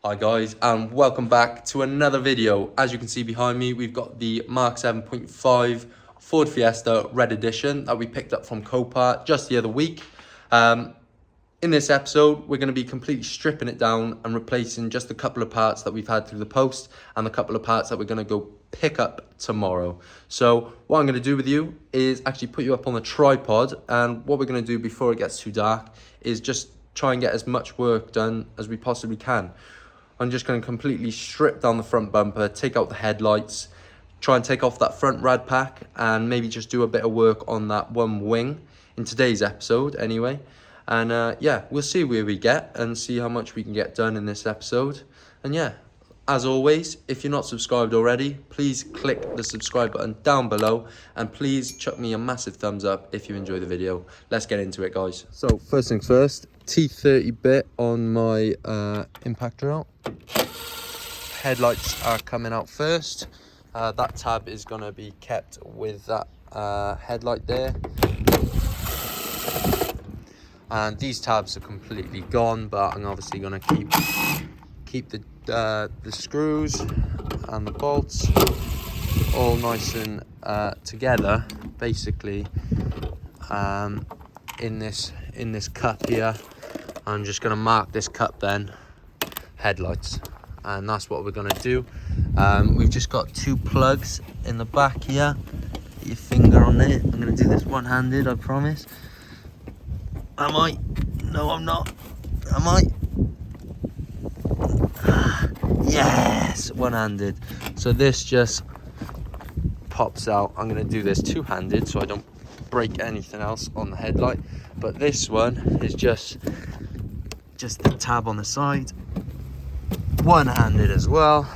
Hi guys, and welcome back to another video. As you can see behind me, we've got the Mark 7.5 Ford Fiesta Red Edition that we picked up from Copart just the other week. In this episode, we're going to be completely stripping it down and replacing just a couple of parts that we've had through the post and a couple of parts that we're going to go pick up tomorrow. So what I'm going to do with you is actually put you up on a tripod, and what we're going to do before it gets too dark is just try and get as much work done as we possibly can. I'm just going to completely strip down the front bumper, take out the headlights, try and take off that front rad pack, and maybe just do a bit of work on that one wing in today's episode anyway. And yeah, we'll see where we get and see how much we can get done in this episode. And yeah, as always, if you're not subscribed already, please click the subscribe button down below, and please chuck me a massive thumbs up if you enjoy the video. Let's get into it, guys. So first things first, T30 bit on my impact drill. Headlights are coming out first. That tab is going to be kept with that headlight there. And these tabs are completely gone, but I'm obviously going to keep the screws and the bolts all nice and together, basically. In this cup here, I'm just going to mark this cup then headlights, and that's what we're going to do. We've just got two plugs in the back here. Get your finger on it. I'm going to do this one-handed, I promise. Am I? No, I'm not. Am I? Yes, one-handed. So this just pops out. I'm going to do this two-handed so I don't break anything else on the headlight. But this one is just the tab on the side. One-handed as well.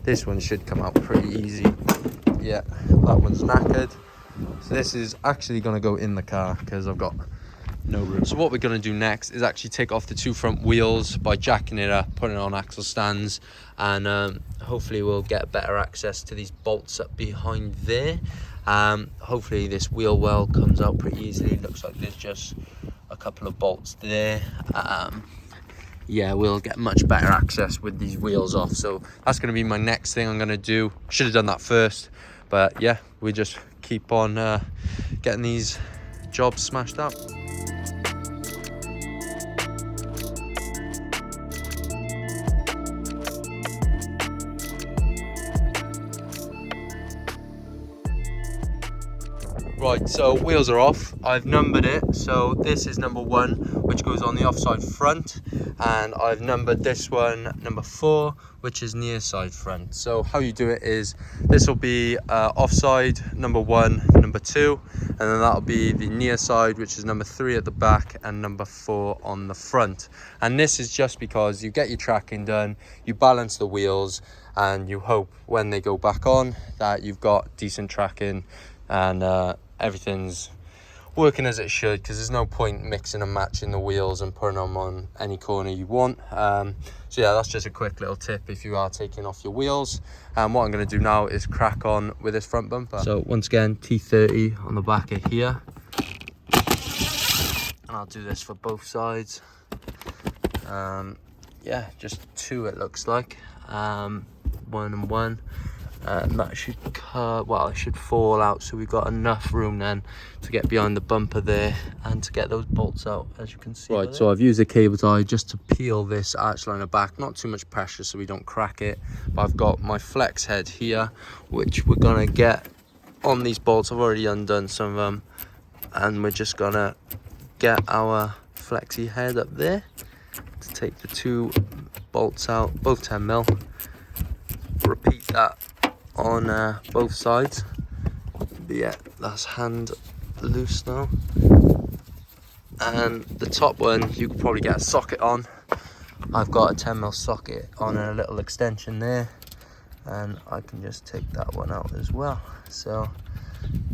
This one should come out pretty easy. Yeah, that one's knackered. So this is actually going to go in the car because I've got no room. So what we're going to do next is actually take off the two front wheels by jacking it up, putting it on axle stands, and hopefully we'll get better access to these bolts up behind there. Hopefully this wheel well comes out pretty easily. Looks like there's just a couple of bolts there. Yeah, we'll get much better access with these wheels off. So that's going to be my next thing I'm going to do. Should have done that first, but yeah, we just keep on getting these jobs smashed up. Right, so wheels are off. I've numbered it. So this is number 1, which goes on the offside front, and I've numbered this one number 4, which is near side front. So how you do it is this will be offside number 1, number 2, and then that'll be the near side, which is number 3 at the back, and number 4 on the front. And this is just because you get your tracking done, you balance the wheels, and you hope when they go back on that you've got decent tracking and everything's working as it should, because there's no point mixing and matching the wheels and putting them on any corner you want. So yeah, that's just a quick little tip if you are taking off your wheels. And what I'm going to do now is crack on with this front bumper. So once again, T30 on the back of here, and I'll do this for both sides. Yeah, just 2 it looks like, 1 and 1. That should it should fall out, so we've got enough room then to get behind the bumper there and to get those bolts out, as you can see. Right, so I've used a cable tie just to peel this arch liner back, not too much pressure so we don't crack it. But I've got my flex head here, which we're gonna get on these bolts. I've already undone some of them, and we're just gonna get our flexi head up there to take the 2 bolts out, both 10mm. Repeat that on both sides. But yeah, that's hand loose now. And the top one you could probably get a socket on. I've got a 10mm socket on a little extension there, and I can just take that one out as well. So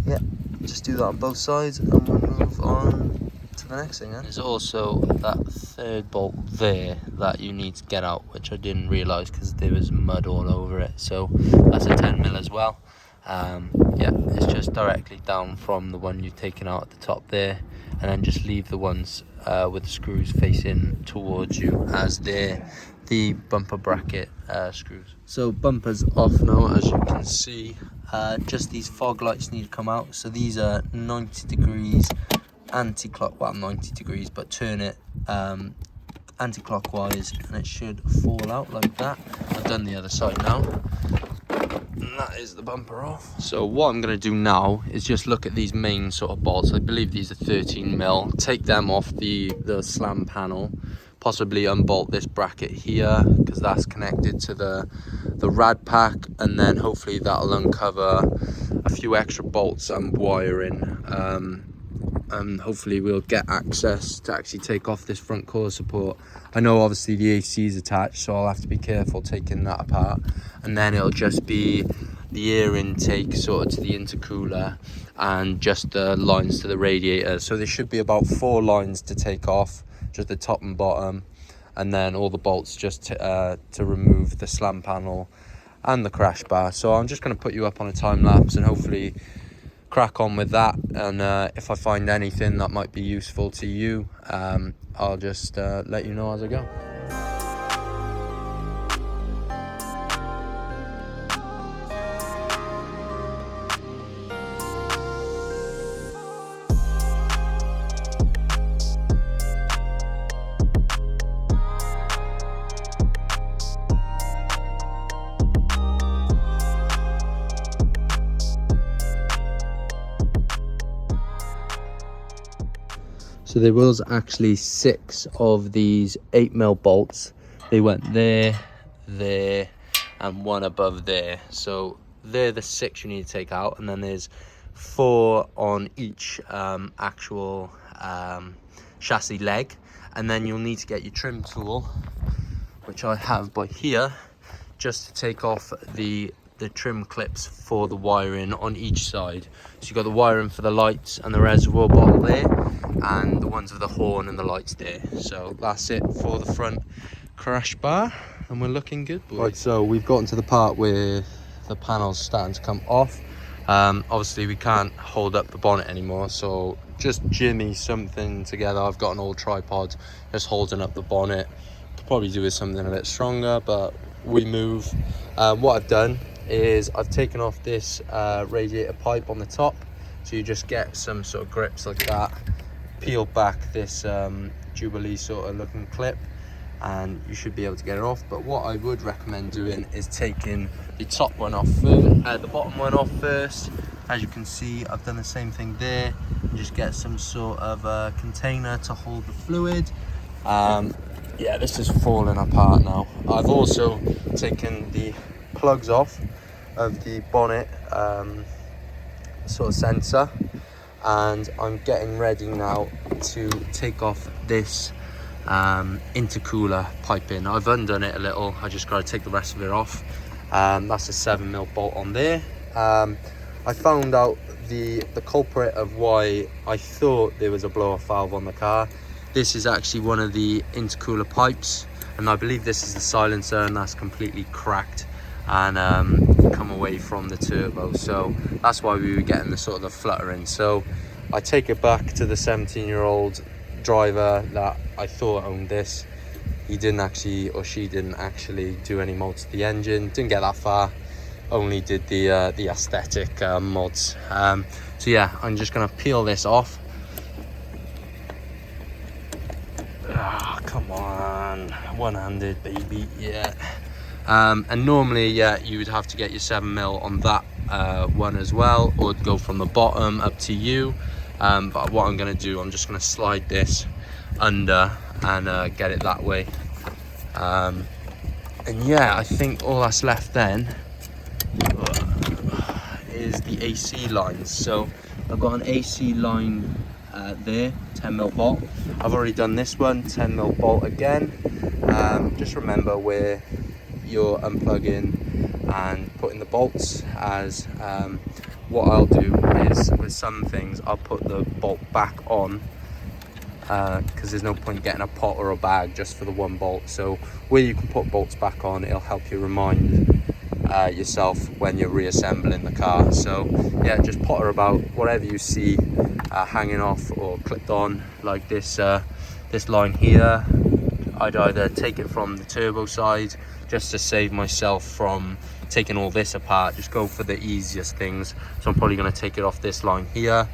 yeah, just do that on both sides, and we'll move on to the next thing then. There's also that 3rd bolt there that you need to get out, which I didn't realise because there was mud all over it. So that's a 10mm as well. Yeah, it's just directly down from the one you've taken out at the top there, and then just leave the ones with the screws facing towards you as they're the bumper bracket screws. So bumper's off now, as you can see. Just these fog lights need to come out. So these are 90 degrees anti-clock, well, 90 degrees, but turn it anti-clockwise and it should fall out like that. I've done the other side now. And that is the bumper off. So what I'm going to do now is just look at these main sort of bolts. I believe these are 13mm. Take them off the slam panel. Possibly unbolt this bracket here because that's connected to the rad pack, and then hopefully that'll uncover a few extra bolts and wiring. And hopefully we'll get access to actually take off this front core support. I know obviously the AC is attached, so I'll have to be careful taking that apart. And then it'll just be the air intake sort of to the intercooler and just the lines to the radiator. So there should be about 4 lines to take off, just the top and bottom, and then all the bolts just to remove the slam panel and the crash bar. So I'm just going to put you up on a time lapse and hopefully crack on with that. And if I find anything that might be useful to you, I'll just let you know as I go. So there was actually 6 of these 8mm bolts. They went there, there, and 1 above there. So they're the 6 you need to take out, and then there's 4 on each actual chassis leg. And then you'll need to get your trim tool, which I have by here, just to take off the trim clips for the wiring on each side. So you've got the wiring for the lights and the reservoir bottle there, and the ones with the horn and the lights there. So that's it for the front crash bar, and we're looking good, boys. Right, so we've gotten to the part where the panel's starting to come off. Obviously we can't hold up the bonnet anymore, so just jimmy something together. I've got an old tripod just holding up the bonnet. Could probably do with something a bit stronger, but we move. What I've done is I've taken off this radiator pipe on the top, so you just get some sort of grips like that, peel back this Jubilee sort of looking clip, and you should be able to get it off. But what I would recommend doing is taking the top one off first, the bottom one off first. As you can see, I've done the same thing there. You just get some sort of container to hold the fluid. Yeah, this is falling apart now. I've also taken the plugs off of the bonnet sort of sensor, and I'm getting ready now to take off this intercooler piping. I've undone it a little, I just got to take the rest of it off. That's a 7mm bolt on there. I found out the culprit of why I thought there was a blow-off valve on the car. This is actually one of the intercooler pipes, and I believe this is the silencer, and that's completely cracked and come away from the turbo. So that's why we were getting the sort of the fluttering. So I take it back to the 17-year-old driver that I thought owned this. He didn't actually, or she didn't actually do any mods to the engine, didn't get that far, only did the aesthetic mods. So yeah, I'm just gonna peel this off. Come on, one-handed, baby. Yeah. And normally, yeah, you would have to get your 7mm on that one as well, or go from the bottom, up to you. But what I'm going to do, I'm just going to slide this under and get it that way. And yeah, I think all that's left then is the AC lines. So I've got an AC line there, 10mm bolt. I've already done this one, 10mm bolt again. Just remember where you're unplugging and putting the bolts, as what I'll do is with some things I'll put the bolt back on, because there's no point getting a pot or a bag just for the one bolt. So where you can put bolts back on, it'll help you remind yourself when you're reassembling the car. So yeah, just potter about whatever you see hanging off or clipped on, like this line here. I'd either take it from the turbo side just to save myself from taking all this apart, just go for the easiest things. So I'm probably going to take it off this line here,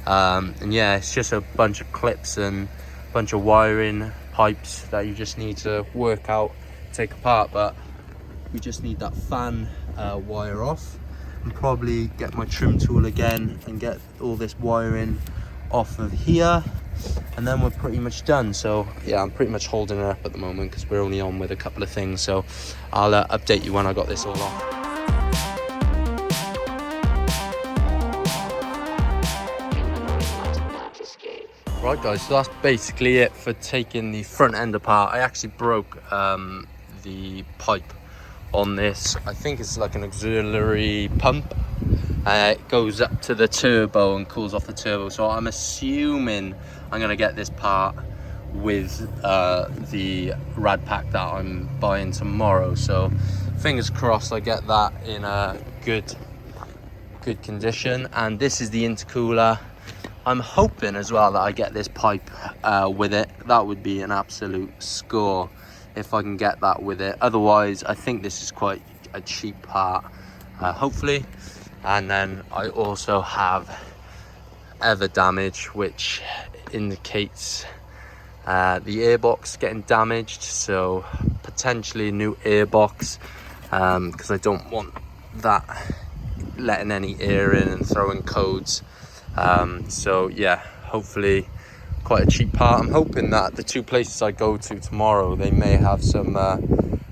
and yeah, it's just a bunch of clips and a bunch of wiring pipes that you just need to work out, take apart. But we just need that fan wire off, and probably get my trim tool again and get all this wiring off of here, and then we're pretty much done. So yeah, I'm pretty much holding it up at the moment because we're only on with a couple of things, so I'll update you when I got this all off. Right guys, so that's basically it for taking the front end apart. I actually broke the pipe on this. I think it's like an auxiliary pump. It goes up to the turbo and cools off the turbo, so I'm assuming I'm going to get this part with the rad pack that I'm buying tomorrow. So fingers crossed I get that in a good condition. And this is the intercooler. I'm hoping as well that I get this pipe with it. That would be an absolute score if I can get that with it. Otherwise, I think this is quite a cheap part, hopefully. And then I also have other damage, which indicates the airbox getting damaged. So potentially a new airbox, because I don't want that letting any air in and throwing codes. So yeah, hopefully quite a cheap part. I'm hoping that the two places I go to tomorrow, they may have some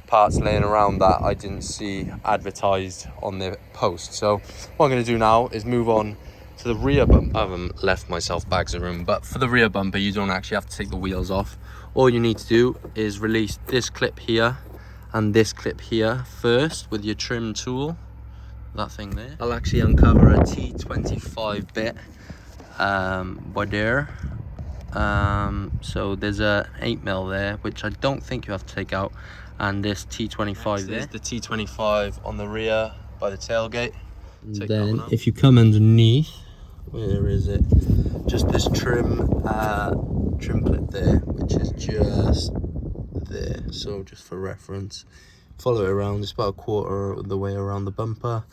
parts laying around that I didn't see advertised on the post. So what I'm going to do now is move on to the rear bumper. I haven't left myself bags of room, but for the rear bumper you don't actually have to take the wheels off. All you need to do is release this clip here and this clip here first with your trim tool, that thing there. I'll actually uncover a T25 bit by there. So there's a 8mm there, which I don't think you have to take out, and this T25 there. There's the T25 on the rear by the tailgate. Take then if you come underneath, where is it? Just this trim clip there, which is just there. So just for reference, follow it around. It's about a quarter of the way around the bumper,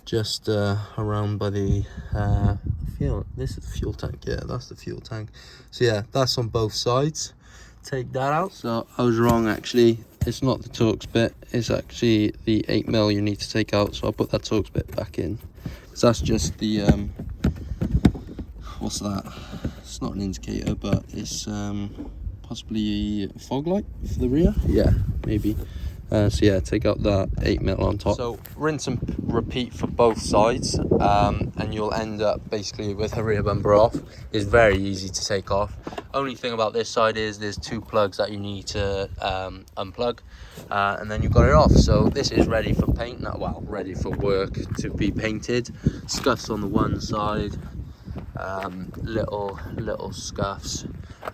just around by the this is the fuel tank. Yeah, that's the fuel tank. So yeah, that's on both sides. Take that out. So I was wrong actually, it's not the Torx bit, it's actually the 8mm you need to take out. So I'll put that Torx bit back in, because that's just the what's that, it's not an indicator, but it's possibly a fog light for the rear. Yeah, maybe. So yeah, take out that 8mm on top. So rinse and repeat for both sides, and you'll end up basically with a rear bumper off. It's very easy to take off. Only thing about this side is there's two plugs that you need to unplug, and then you've got it off. So this is ready for paint, well, ready for work to be painted. Scuffs on the one side, little scuffs,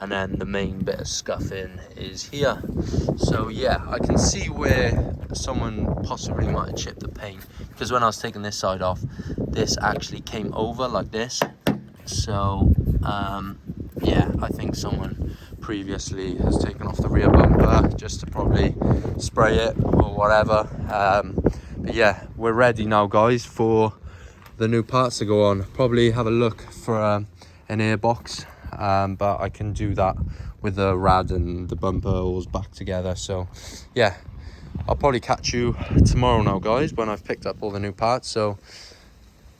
and then the main bit of scuffing is here. So yeah, I can see where someone possibly might have chipped the paint, because when I was taking this side off, this actually came over like this. So yeah, I think someone previously has taken off the rear bumper just to probably spray it or whatever. But yeah, we're ready now guys for the new parts to go on. Probably have a look for an airbox, but I can do that with the rad and the bumper all back together. So yeah, I'll probably catch you tomorrow now guys, when I've picked up all the new parts. So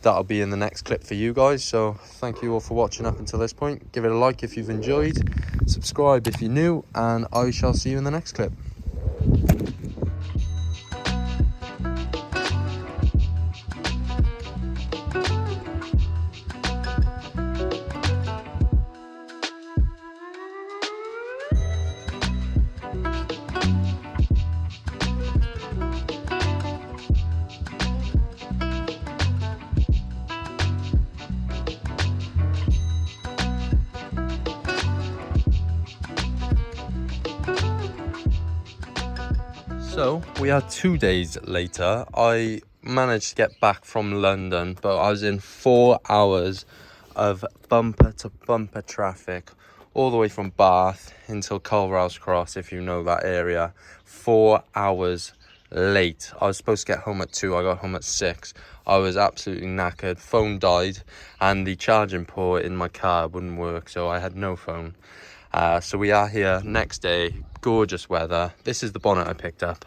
that'll be in the next clip for you guys. So thank you all for watching up until this point. Give it a like if you've enjoyed, subscribe if you're new, and I shall see you in the next clip. So we are 2 days later. I managed to get back from London, but I was in 4 hours of bumper to bumper traffic all the way from Bath until Culrouse Cross, if you know that area. 4 hours late. I was supposed to get home at 2, I got home at 6. I was absolutely knackered. Phone died and the charging port in my car wouldn't work, so I had no phone. So we are here next day, gorgeous weather. This is the bonnet I picked up.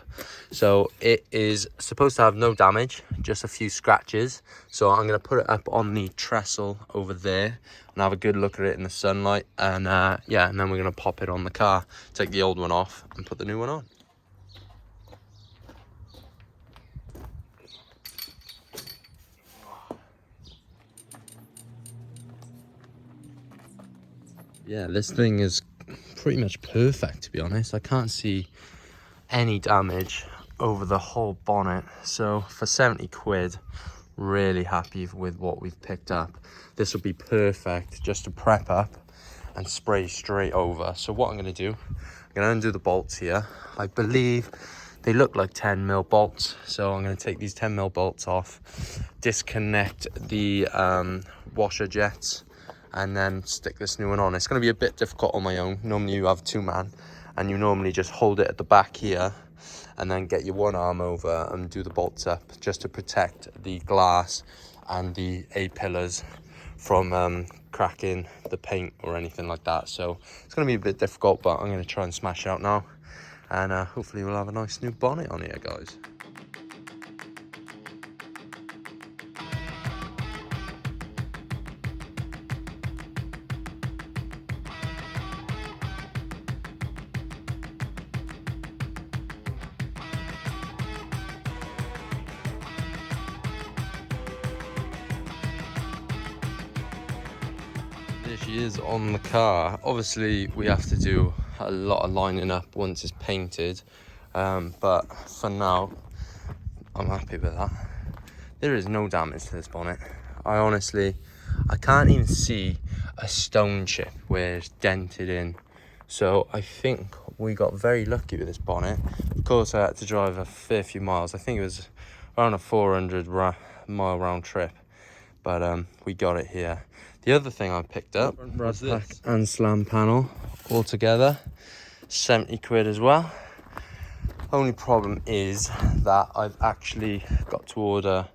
So it is supposed to have no damage, just a few scratches. So I'm going to put it up on the trestle over there and have a good look at it in the sunlight. And yeah, and then we're going to pop it on the car, take the old one off and put the new one on. Yeah, this thing is pretty much perfect, to be honest. I can't see any damage over the whole bonnet. So for 70 quid, really happy with what we've picked up. This will be perfect just to prep up and spray straight over. So what I'm going to do, I'm going to undo the bolts here. I believe they look like 10mm bolts. So I'm going to take these 10mm bolts off, disconnect the washer jets, and then stick this new one on. It's going to be a bit difficult on my own. Normally you have 2-man and you normally just hold it at the back here and then get your one arm over and do the bolts up just to protect the glass and the A-pillars from cracking the paint or anything like that. So it's going to be a bit difficult, but I'm going to try and smash it out now, and hopefully we'll have a nice new bonnet on here, guys. There she is on the car. Obviously we have to do a lot of lining up once it's painted, but for now I'm happy with that. There is no damage to this bonnet. I can't even see a stone chip where it's dented in, so I think we got very lucky with this bonnet. Of course I had to drive a fair few miles. I think it was around a 400-mile round trip, but we got it here. The other thing I picked up was this and slam panel all together, 70 quid as well. Only problem is that I've actually got to order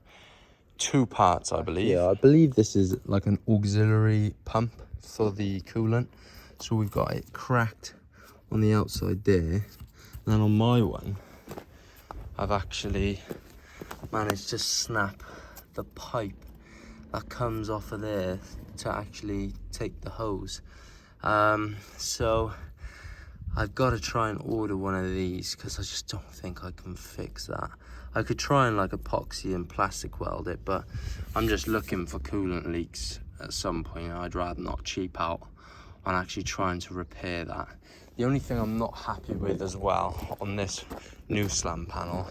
2 parts, I believe. Yeah, I believe this is like an auxiliary pump for the coolant. So we've got it cracked on the outside there. And then on my one, I've actually managed to snap the pipe that comes off of there to actually take the hose. So I've got to try and order one of these because I just don't think I can fix that. I could try and like epoxy and plastic weld it, but I'm just looking for coolant leaks at some point. I'd rather not cheap out on actually trying to repair that. The only thing I'm not happy with as well on this new slam panel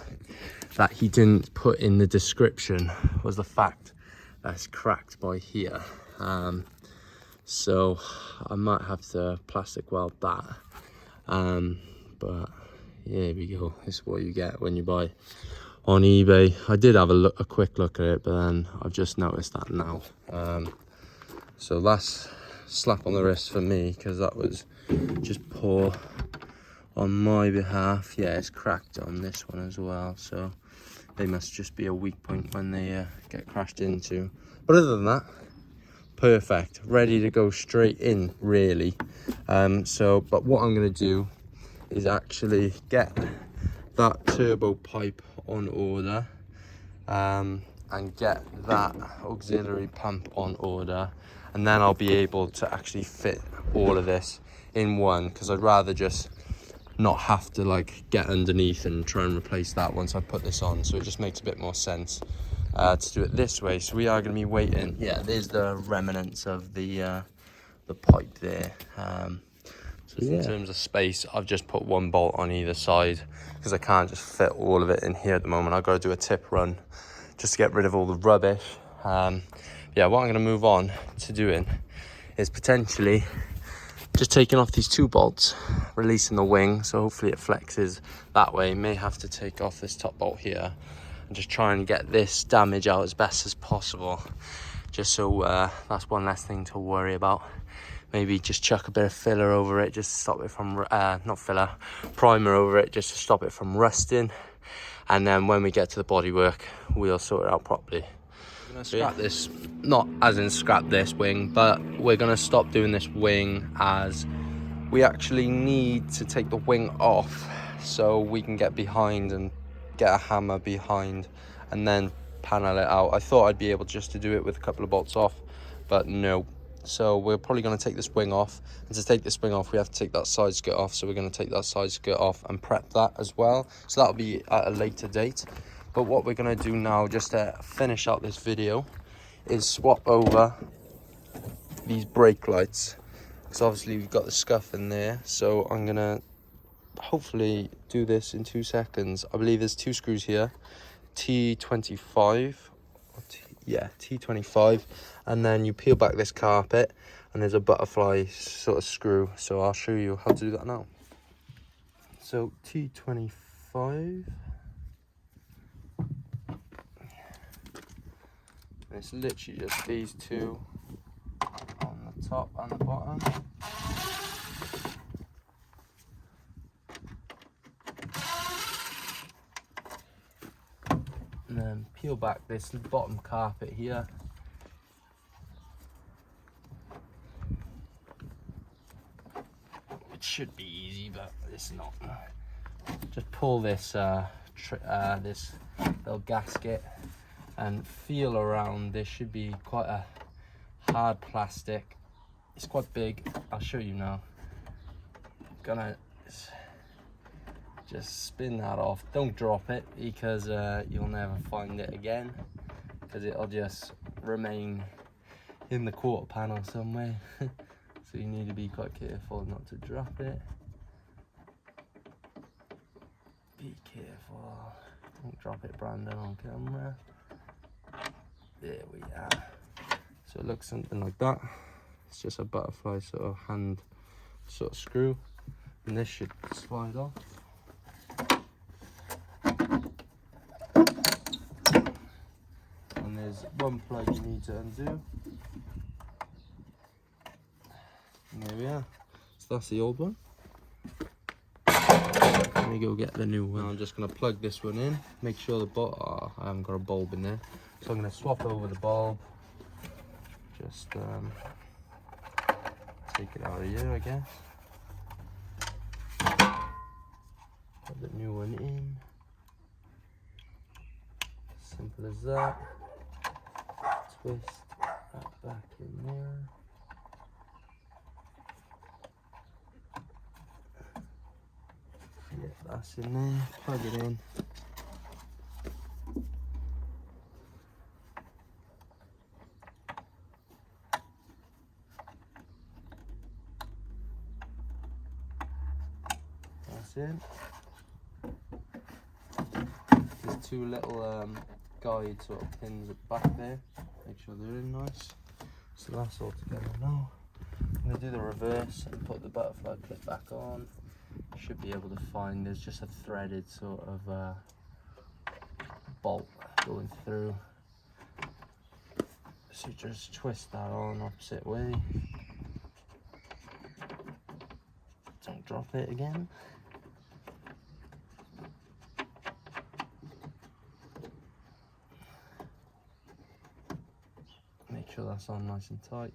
that he didn't put in the description was the fact that it's cracked by here. So I might have to plastic weld that. But yeah, here we go. This is what you get when you buy on eBay. I did have a quick look at it, but then I've just noticed that now. So that's slap on the wrist for me, because that was just poor on my behalf. Yeah, it's cracked on this one as well, so they must just be a weak point when they get crashed into. But other than that, perfect, ready to go straight in, really. But what I'm going to do is actually get that turbo pipe on order, and get that auxiliary pump on order, and then I'll be able to actually fit all of this in one, because I'd rather just not have to like get underneath and try and replace that once I put this on. So it just makes a bit more sense to do it this way. So we are going to be waiting. Yeah, there's the remnants of the pipe there. So yeah, in terms of space, I've just put 1 bolt on either side because I can't just fit all of it in here at the moment. I've got to do a tip run just to get rid of all the rubbish. Yeah, what I'm going to move on to doing is potentially just taking off these 2 bolts, releasing the wing, so hopefully it flexes that way. May have to take off this top bolt here and just try and get this damage out as best as possible, just so that's one less thing to worry about. maybe just chuck a bit of filler over it just to stop it from not filler, primer over it just to stop it from rusting. And then when we get to the bodywork, we'll sort it out properly. We're gonna scrap this, not as in scrap this wing, but we're gonna stop doing this wing as we actually need to take the wing off so we can get behind and get a hammer behind and then panel it out. I thought I'd be able just to do it with a couple of bolts off, but no. So we're probably going to take this wing off, and to take this wing off we have to take that side skirt off, so we're going to take that side skirt off and prep that as well, so that'll be at a later date. But what we're going to do now, just to finish out this video, is swap over these brake lights, because obviously we've got the scuff in there. So I'm going to hopefully do this in 2 seconds. I believe there's 2 screws here, T25, yeah, T25, and then you peel back this carpet and there's a butterfly sort of screw, so I'll show you how to do that now. So T25, it's literally just these 2 on the top and the bottom. And then peel back this bottom carpet here. It should be easy, but it's not. Just pull this this little gasket and feel around. This should be quite a hard plastic. It's quite big. I'll show you now. Gonna just spin that off. Don't drop it, because you'll never find it again, because it'll just remain in the quarter panel somewhere. So you need to be quite careful not to drop it. Be careful. Don't drop it, Brandon, on camera. There we are. So it looks something like that. It's just a butterfly sort of hand sort of screw, and this should slide off. And there's one plug you need to undo. And there we are. So that's the old one. Let me go get the new one. Now I'm just going to plug this one in. Make sure the bulb. Oh, I haven't got a bulb in there. So I'm going to swap over the bulb. Just take it out of here, I guess. Put the new one in. Simple as that. Twist that back in there. Yeah, that's in there. Plug it in. That's it. There's 2 little guide sort of pins at the back there. Make sure they're in nice. So that's all together now. I'm going to do the reverse and put the butterfly clip back on. Should be able to find, there's just a threaded sort of bolt going through. So just twist that on opposite way. Don't drop it again. Make sure that's on nice and tight.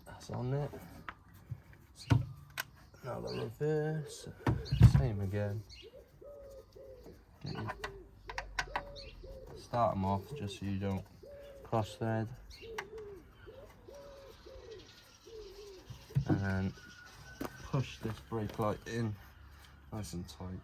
That's on it. Now the reverse, same again. Start them off just so you don't cross thread. And then push this brake light in nice and tight.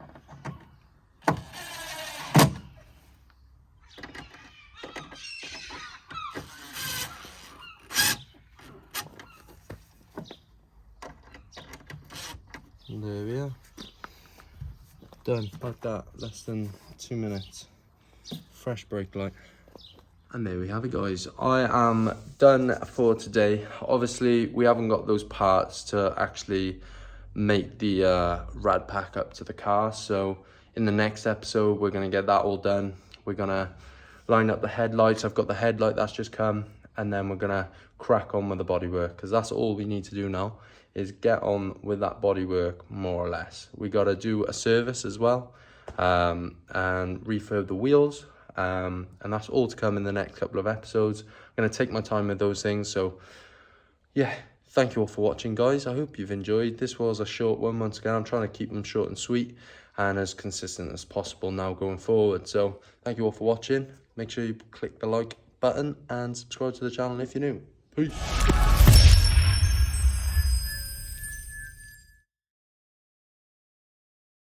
And there we are. Done, like that, less than 2 minutes. Fresh brake light. And there we have it, guys. I am done for today. Obviously, we haven't got those parts to actually make the rad pack up to the car. So in the next episode, we're gonna get that all done. We're gonna line up the headlights. I've got the headlight that's just come. and then we're gonna crack on with the bodywork, because that's all we need to do now, is get on with that bodywork more or less. We got to do a service as well, and refurb the wheels, and that's all to come in the next couple of episodes. I'm going to take my time with those things. So yeah, thank you all for watching, guys. I hope you've enjoyed. This was a short one. Once again, I'm trying to keep them short and sweet and as consistent as possible now going forward. So thank you all for watching. Make sure you click the like button and subscribe to the channel if you're new. Peace.